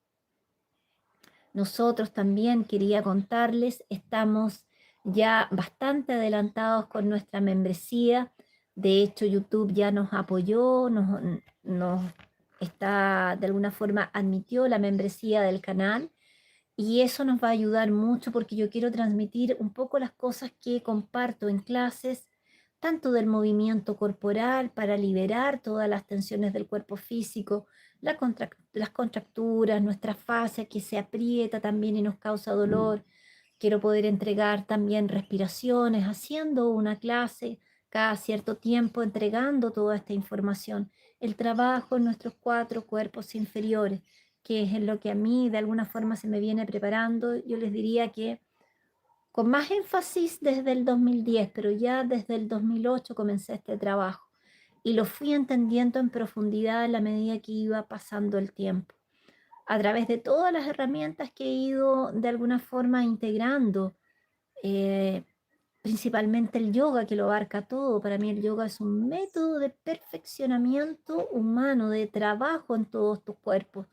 Nosotros también quería contarles, estamos ya bastante adelantados con nuestra membresía. De hecho, YouTube ya nos apoyó, nos está de alguna forma admitió la membresía del canal y eso nos va a ayudar mucho porque yo quiero transmitir un poco las cosas que comparto en clases, tanto del movimiento corporal para liberar todas las tensiones del cuerpo físico, las contracturas, nuestra fascia que se aprieta también y nos causa dolor. Quiero poder entregar también respiraciones, haciendo una clase cada cierto tiempo, entregando toda esta información. El trabajo en nuestros 4 cuerpos inferiores, que es en lo que a mí de alguna forma se me viene preparando. Yo les diría que con más énfasis desde el 2010, pero ya desde el 2008 comencé este trabajo y lo fui entendiendo en profundidad a la medida que iba pasando el tiempo, a través de todas las herramientas que he ido de alguna forma integrando, eh, principalmente el yoga que lo abarca todo. Para mí el yoga es un método de perfeccionamiento humano, de trabajo en todos tus cuerpos,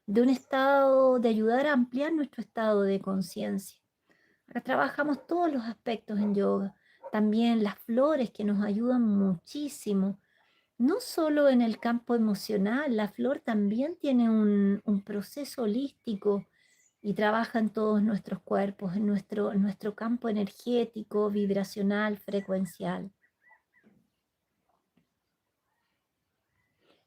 de un estado, de ayudar a ampliar nuestro estado de conciencia. Acá trabajamos todos los aspectos en yoga, también las flores que nos ayudan muchísimo, no solo en el campo emocional, la flor también tiene un proceso holístico y trabaja en todos nuestros cuerpos, en nuestro campo energético, vibracional, frecuencial.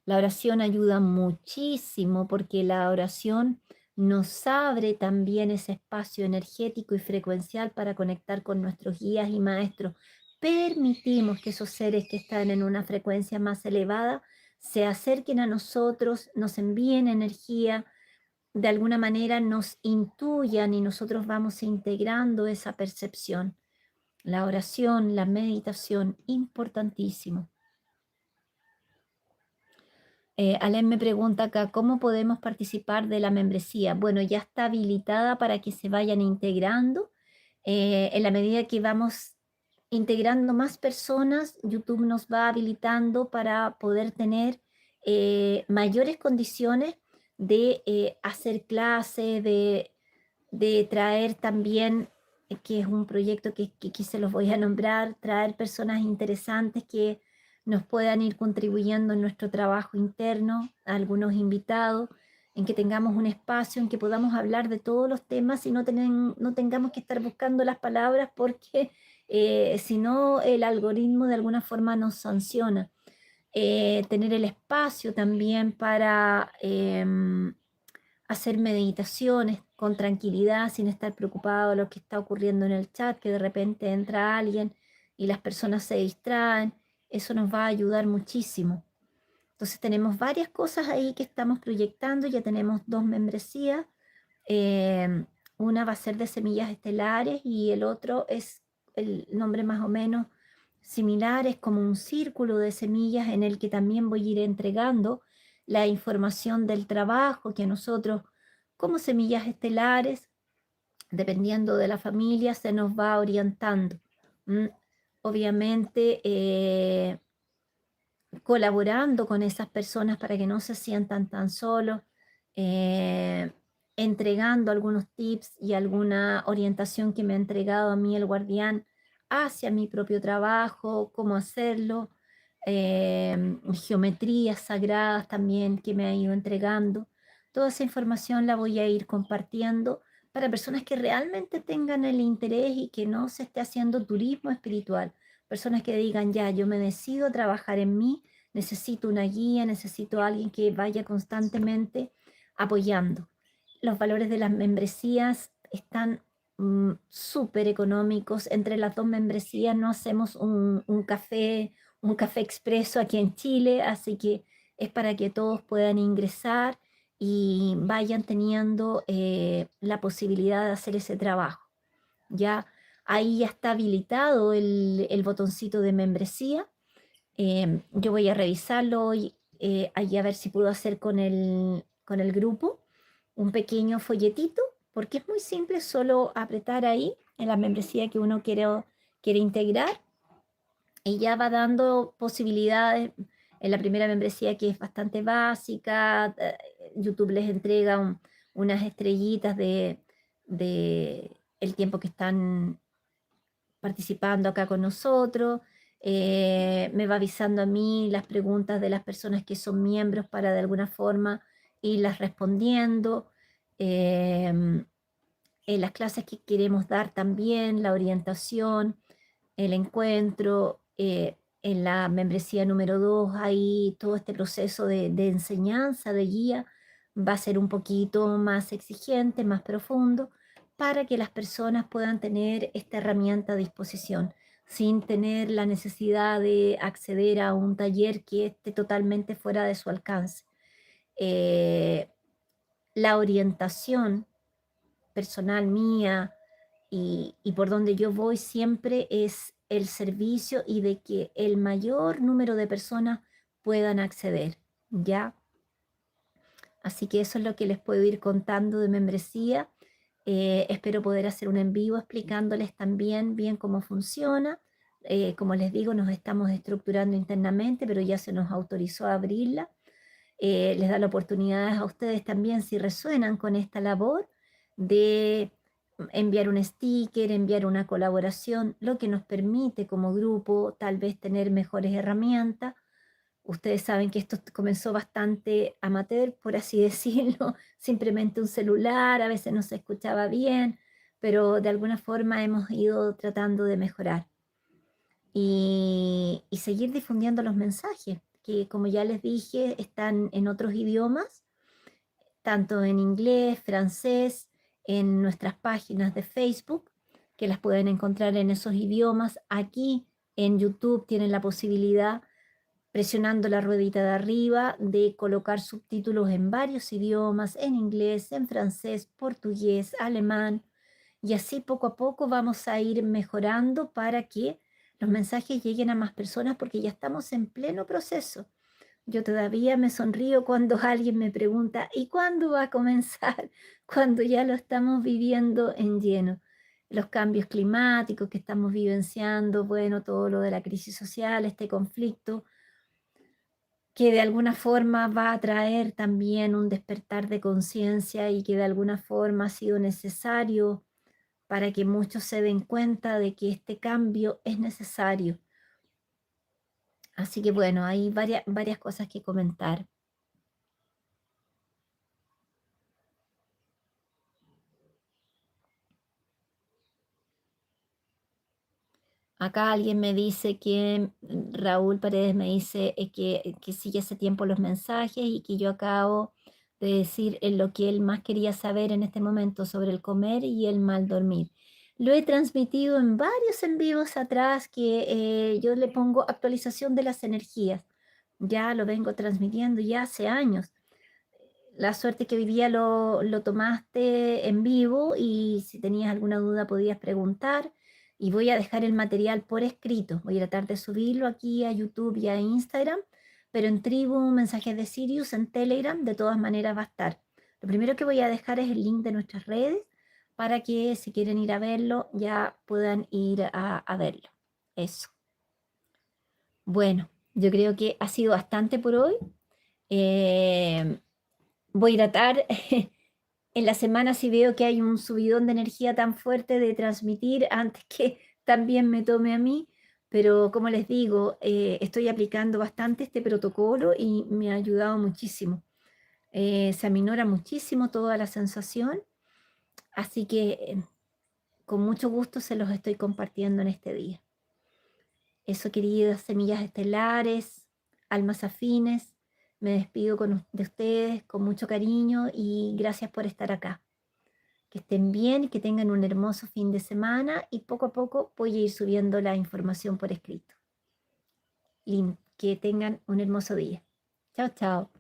La oración ayuda muchísimo porque la oración nos abre también ese espacio energético y frecuencial para conectar con nuestros guías y maestros. Permitimos que esos seres que están en una frecuencia más elevada se acerquen a nosotros, nos envíen energía, de alguna manera nos intuyan y nosotros vamos integrando esa percepción. La oración, la meditación, importantísimo. Alén me pregunta acá, ¿cómo podemos participar de la membresía? Bueno, ya está habilitada para que se vayan integrando. En la medida que vamos integrando más personas, YouTube nos va habilitando para poder tener mayores condiciones de hacer clases, de traer también, que es un proyecto que aquí se los voy a nombrar, traer personas interesantes que nos puedan ir contribuyendo en nuestro trabajo interno, algunos invitados, en que tengamos un espacio en que podamos hablar de todos los temas y no tengamos que estar buscando las palabras porque si no el algoritmo de alguna forma nos sanciona. Tener el espacio también para hacer meditaciones con tranquilidad, sin estar preocupado de lo que está ocurriendo en el chat, que de repente entra alguien y las personas se distraen. Eso nos va a ayudar muchísimo. Entonces tenemos varias cosas ahí que estamos proyectando, ya tenemos 2 membresías. Una va a ser de semillas estelares y el otro es el nombre más o menos similar, es como un círculo de semillas en el que también voy a ir entregando la información del trabajo que nosotros, como semillas estelares, dependiendo de la familia, se nos va orientando. ¿Mm? Obviamente, colaborando con esas personas para que no se sientan tan solos, eh, entregando algunos tips y alguna orientación que me ha entregado a mí el guardián hacia mi propio trabajo, cómo hacerlo, geometrías sagradas también que me ha ido entregando. Toda esa información la voy a ir compartiendo para personas que realmente tengan el interés y que no se esté haciendo turismo espiritual. Personas que digan, ya, yo me decido a trabajar en mí, necesito una guía, necesito a alguien que vaya constantemente apoyando. Los valores de las membresías están súper económicos. Entre las dos membresías no hacemos un café expreso aquí en Chile, así que es para que todos puedan ingresar y vayan teniendo la posibilidad de hacer ese trabajo. Ya ahí ya está habilitado el botoncito de membresía. Yo voy a revisarlo hoy, ahí a ver si puedo hacer con el grupo un pequeño folletito, porque es muy simple, solo apretar ahí en la membresía que uno quiere integrar y ya va dando posibilidades. En la primera membresía, que es bastante básica, YouTube les entrega unas estrellitas de el tiempo que están participando acá con nosotros. Me va avisando a mí las preguntas de las personas que son miembros para de alguna forma irlas respondiendo. em, en las clases que queremos dar también, la orientación, el encuentro. En la membresía número 2, ahí todo este proceso de enseñanza, de guía, va a ser un poquito más exigente, más profundo, para que las personas puedan tener esta herramienta a disposición, sin tener la necesidad de acceder a un taller que esté totalmente fuera de su alcance. Eh, la orientación personal mía y por donde yo voy siempre es el servicio y de que el mayor número de personas puedan acceder, ¿ya? Así que eso es lo que les puedo ir contando de membresía. Espero poder hacer un en vivo explicándoles también bien cómo funciona. Como les digo, nos estamos estructurando internamente, pero ya se nos autorizó a abrirla. Les da la oportunidad a ustedes también, si resuenan con esta labor, de enviar un sticker, enviar una colaboración, lo que nos permite como grupo tal vez tener mejores herramientas. Ustedes saben que esto comenzó bastante amateur, por así decirlo, simplemente un celular, a veces no se escuchaba bien, pero de alguna forma hemos ido tratando de mejorar y seguir difundiendo los mensajes, que como ya les dije, están en otros idiomas, tanto en inglés, francés, en nuestras páginas de Facebook, que las pueden encontrar en esos idiomas. Aquí en YouTube tienen la posibilidad, presionando la ruedita de arriba, de colocar subtítulos en varios idiomas, en inglés, en francés, portugués, alemán, y así poco a poco vamos a ir mejorando para que los mensajes lleguen a más personas, porque ya estamos en pleno proceso. Yo todavía me sonrío cuando alguien me pregunta, ¿y cuándo va a comenzar? Cuando ya lo estamos viviendo en lleno. Los cambios climáticos que estamos vivenciando, bueno, todo lo de la crisis social, este conflicto, que de alguna forma va a traer también un despertar de conciencia y que de alguna forma ha sido necesario para que muchos se den cuenta de que este cambio es necesario. Así que bueno, hay varias cosas que comentar. Acá alguien me dice que, Raúl Paredes me dice que sigue hace tiempo los mensajes y que yo acabo de decir lo que él más quería saber en este momento sobre el comer y el mal dormir. Lo he transmitido en varios en vivos atrás, que yo le pongo actualización de las energías. Ya lo vengo transmitiendo ya hace años. La suerte que vivía lo tomaste en vivo y si tenías alguna duda podías preguntar. y voy a dejar el material por escrito. Voy a tratar de subirlo aquí a YouTube y a Instagram, pero en Tribu, Mensajes de Sirius, en Telegram, de todas maneras va a estar. Lo primero que voy a dejar es el link de nuestras redes para que si quieren ir a verlo, ya puedan ir a verlo. Eso. Bueno, yo creo que ha sido bastante por hoy. Voy a tratar en la semana si veo que hay un subidón de energía tan fuerte de transmitir antes que también me tome a mí, pero como les digo, estoy aplicando bastante este protocolo y me ha ayudado muchísimo. Se aminora muchísimo toda la sensación, así que con mucho gusto se los estoy compartiendo en este día. Eso, queridas semillas estelares, almas afines, me despido de ustedes con mucho cariño y gracias por estar acá. Que estén bien, que tengan un hermoso fin de semana y poco a poco voy a ir subiendo la información por escrito. Y que tengan un hermoso día. Chao, chao.